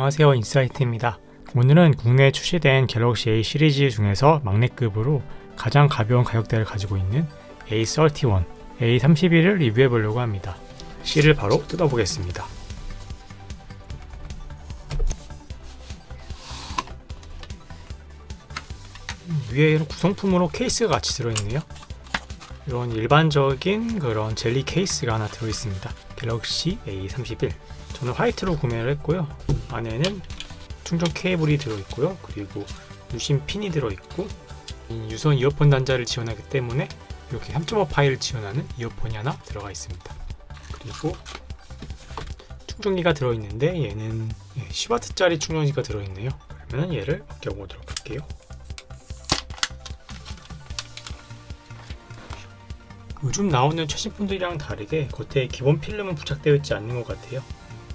안녕하세요, 인사이트입니다. 오늘은 국내에 출시된 갤럭시 A 시리즈 중에서 막내급으로 가장 가벼운 가격대를 가지고 있는 A31, A31을 리뷰해 보려고 합니다. C를 바로 뜯어보겠습니다. 위에는 구성품으로 케이스가 같이 들어있네요. 이런 일반적인 그런 젤리 케이스가 하나 들어있습니다. 갤럭시 A31. 저는 화이트로 구매를 했고요. 안에는 충전 케이블이 들어있고요. 그리고 유심 핀이 들어있고 유선 이어폰 단자를 지원하기 때문에 이렇게 3.5파이를 지원하는 이어폰이 하나 들어가 있습니다. 그리고 충전기가 들어있는데 얘는 10W짜리 충전기가 들어있네요. 그러면 얘를 벗겨보도록 할게요. 요즘 나오는 최신폰들이랑 다르게 겉에 기본 필름은 부착되어 있지 않는 것 같아요.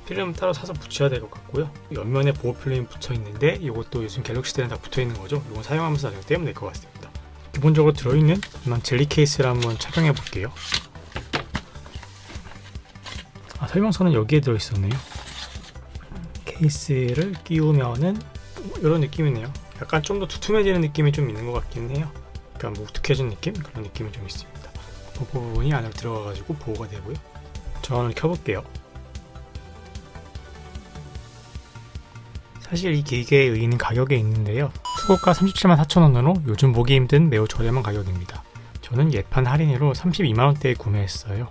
필름 따로 사서 붙여야 될 것 같고요. 옆면에 보호 필름이 붙여 있는데 이것도 요즘 갤럭시들은 다 붙어 있는 거죠. 이건 사용하면서 나중에 떼면 될 것 같습니다. 기본적으로 들어있는 이만 젤리 케이스를 한번 착용해 볼게요. 설명서는 여기에 들어있었네요. 케이스를 끼우면은 이런 느낌이네요. 약간 좀 더 두툼해지는 느낌이 좀 있는 것 같긴 해요. 약간 무뚝해진 느낌? 그런 느낌이 좀 있습니다. 부분이 안으로 들어가가지고 보호가 되고요. 전원을 켜볼게요. 사실 이 기계의 의의는 가격에 있는데요. 수고가 374,000원으로 요즘 보기 힘든 매우 저렴한 가격입니다. 저는 예판 할인으로 32만원대에 구매했어요.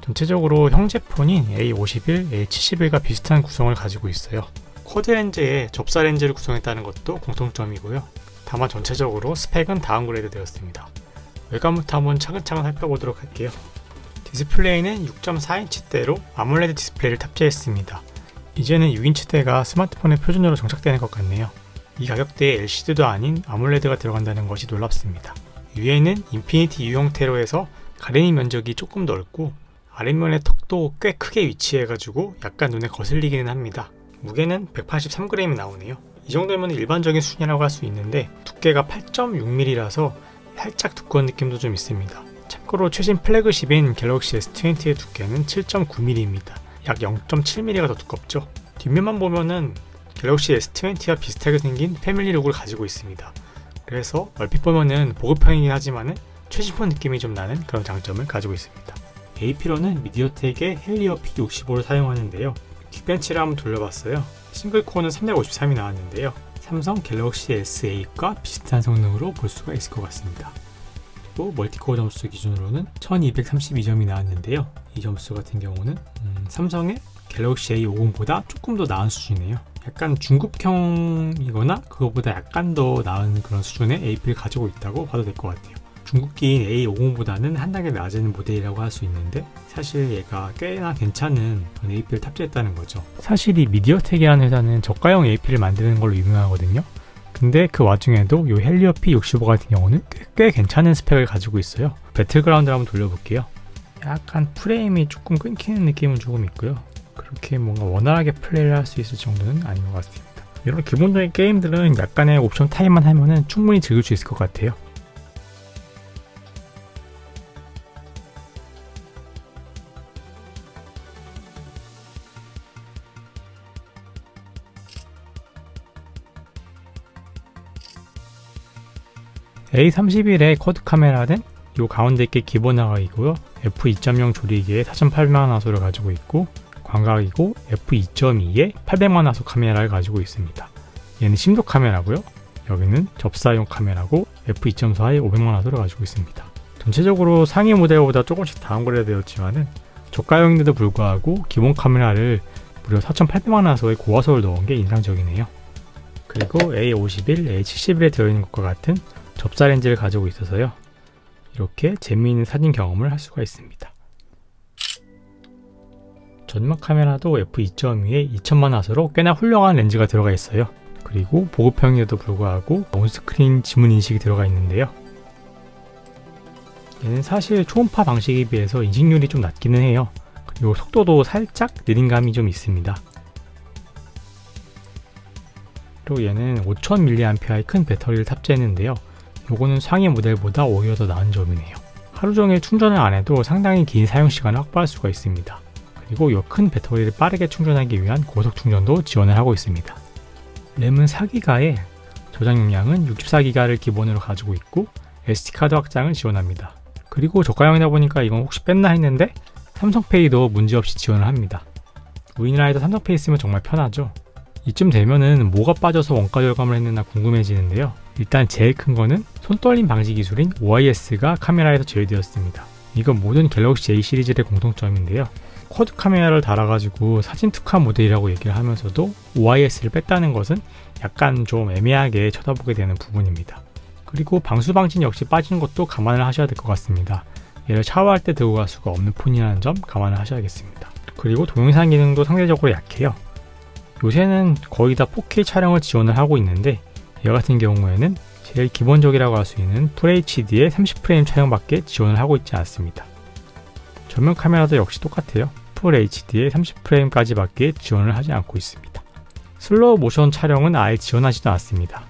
전체적으로 형제폰인 A51, A71과 비슷한 구성을 가지고 있어요. 쿼드 렌즈에 접사 렌즈를 구성했다는 것도 공통점이고요. 다만 전체적으로 스펙은 다운그레이드 되었습니다. 외관부터 한번 차근차근 살펴보도록 할게요. 디스플레이는 6.4인치대로 아몰레드 디스플레이를 탑재했습니다. 이제는 6인치대가 스마트폰의 표준으로 정착되는 것 같네요. 이 가격대에 LCD도 아닌 아몰레드가 들어간다는 것이 놀랍습니다. 위에는 인피니티 U 형태로 해서 가리는 면적이 조금 넓고 아랫면의 턱도 꽤 크게 위치해가지고 약간 눈에 거슬리기는 합니다. 무게는 183g이 나오네요. 이 정도면 일반적인 수준이라고 할 수 있는데 두께가 8.6mm라서 살짝 두꺼운 느낌도 좀 있습니다. 참고로 최신 플래그십인 갤럭시 S20의 두께는 7.9mm입니다. 약 0.7mm가 더 두껍죠. 뒷면만 보면은 갤럭시 S20와 비슷하게 생긴 패밀리 룩을 가지고 있습니다. 그래서 얼핏 보면은 보급형이긴 하지만은 최신폰 느낌이 좀 나는 그런 장점을 가지고 있습니다. AP로는 미디어텍의 헬리오 P65를 사용하는데요. 퀵벤치를 한번 돌려봤어요. 싱글코어는 353이 나왔는데요. 삼성 갤럭시 S8과 비슷한 성능으로 볼 수가 있을 것 같습니다. 또 멀티코어 점수 기준으로는 1232점이 나왔는데요. 이 점수 같은 경우는 삼성의 갤럭시 A50보다 조금 더 나은 수준이에요. 약간 중급형이거나 그거보다 약간 더 나은 그런 수준의 AP를 가지고 있다고 봐도 될 것 같아요. 중급기인 A50보다는 한 단계 낮은 모델이라고 할 수 있는데 사실 얘가 꽤나 괜찮은 AP를 탑재했다는 거죠. 사실 이 미디어텍이라는 회사는 저가형 AP를 만드는 걸로 유명하거든요. 근데 그 와중에도 이 헬리오 P65 같은 경우는 꽤 괜찮은 스펙을 가지고 있어요. 배틀그라운드를 한번 돌려볼게요. 약간 프레임이 조금 끊기는 느낌은 조금 있고요. 그렇게 뭔가 원활하게 플레이를 할 수 있을 정도는 아닌 것 같습니다. 이런 기본적인 게임들은 약간의 옵션 타입만 하면은 충분히 즐길 수 있을 것 같아요. A31의 쿼드 카메라는 이 가운데 게 기본 화각이고요. f2.0 조리기에 4800만 화소를 가지고 있고 광각이고 f2.2에 800만 화소 카메라를 가지고 있습니다. 얘는 심도 카메라고요. 여기는 접사용 카메라고 f2.4에 500만 화소를 가지고 있습니다. 전체적으로 상위 모델보다 조금씩 다운그레이드 되었지만은 저가형인데도 불구하고 기본 카메라를 무려 4800만 화소의 고화소를 넣은 게 인상적이네요. 그리고 A51, A71에 들어있는 것과 같은 접사 렌즈를 가지고 있어서요. 이렇게 재미있는 사진 경험을 할 수가 있습니다. 전막 카메라도 f2.2에 2000만 화소로 꽤나 훌륭한 렌즈가 들어가 있어요. 그리고 보급형에도 불구하고 온스크린 지문 인식이 들어가 있는데요. 얘는 사실 초음파 방식에 비해서 인식률이 좀 낮기는 해요. 그리고 속도도 살짝 느린 감이 좀 있습니다. 그리고 얘는 5000mAh의 큰 배터리를 탑재했는데요. 요거는 상위 모델보다 오히려 더 나은 점이네요. 하루 종일 충전을 안 해도 상당히 긴 사용시간을 확보할 수가 있습니다. 그리고 이 큰 배터리를 빠르게 충전하기 위한 고속 충전도 지원을 하고 있습니다. 램은 4기가에 저장 용량은 64기가를 기본으로 가지고 있고 SD카드 확장을 지원합니다. 그리고 저가형이다 보니까 이건 혹시 뺐나 했는데 삼성페이도 문제없이 지원을 합니다. 우리나라에도 삼성페이 쓰면 정말 편하죠. 이쯤 되면은 뭐가 빠져서 원가 절감을 했느냐 궁금해지는데요. 일단 제일 큰 거는 손떨림 방지 기술인 OIS가 카메라에서 제외되었습니다. 이건 모든 갤럭시 A 시리즈의 공통점인데요. 쿼드 카메라를 달아가지고 사진 특화 모델이라고 얘기를 하면서도 OIS를 뺐다는 것은 약간 좀 애매하게 쳐다보게 되는 부분입니다. 그리고 방수 방진 역시 빠진 것도 감안을 하셔야 될 것 같습니다. 얘를 샤워할 때 들고 갈 수가 없는 폰이라는 점 감안을 하셔야겠습니다. 그리고 동영상 기능도 상대적으로 약해요. 요새는 거의 다 4K 촬영을 지원을 하고 있는데 얘 같은 경우에는 제일 기본적이라고 할 수 있는 FHD의 30프레임 촬영밖에 지원을 하고 있지 않습니다. 전면 카메라도 역시 똑같아요. FHD의 30프레임까지밖에 지원을 하지 않고 있습니다. 슬로우 모션 촬영은 아예 지원하지도 않습니다.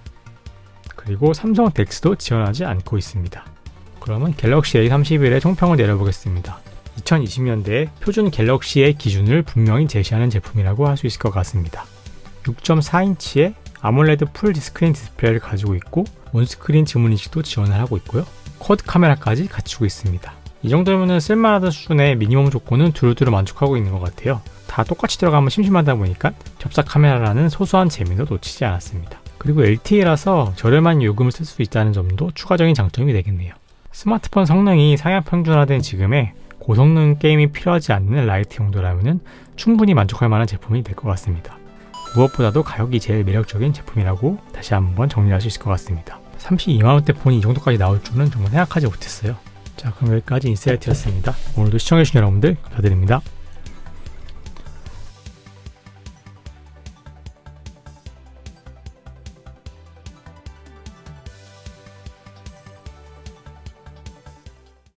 그리고 삼성 덱스도 지원하지 않고 있습니다. 그러면 갤럭시 A31의 총평을 내려보겠습니다. 2020년대에 표준 갤럭시의 기준을 분명히 제시하는 제품이라고 할 수 있을 것 같습니다. 6.4인치의 아몰레드 풀 스크린 디스플레이를 가지고 있고 온스크린 지문 인식도 지원을 하고 있고요. 쿼드 카메라까지 갖추고 있습니다. 이 정도면 쓸만하던 수준의 미니멈 조건은 두루두루 만족하고 있는 것 같아요. 다 똑같이 들어가면 심심하다 보니까 접사 카메라라는 소소한 재미도 놓치지 않았습니다. 그리고 LTE라서 저렴한 요금을 쓸 수 있다는 점도 추가적인 장점이 되겠네요. 스마트폰 성능이 상향 평준화된 지금에 고성능 게임이 필요하지 않는 라이트 용도라면 충분히 만족할 만한 제품이 될 것 같습니다. 무엇보다도 가격이 제일 매력적인 제품이라고 다시 한번 정리할 수 있을 것 같습니다. 32만원대 폰이 이 정도까지 나올 줄은 정말 생각하지 못했어요. 자, 그럼 여기까지 인사이트였습니다. 오늘도 시청해주신 여러분들 감사드립니다.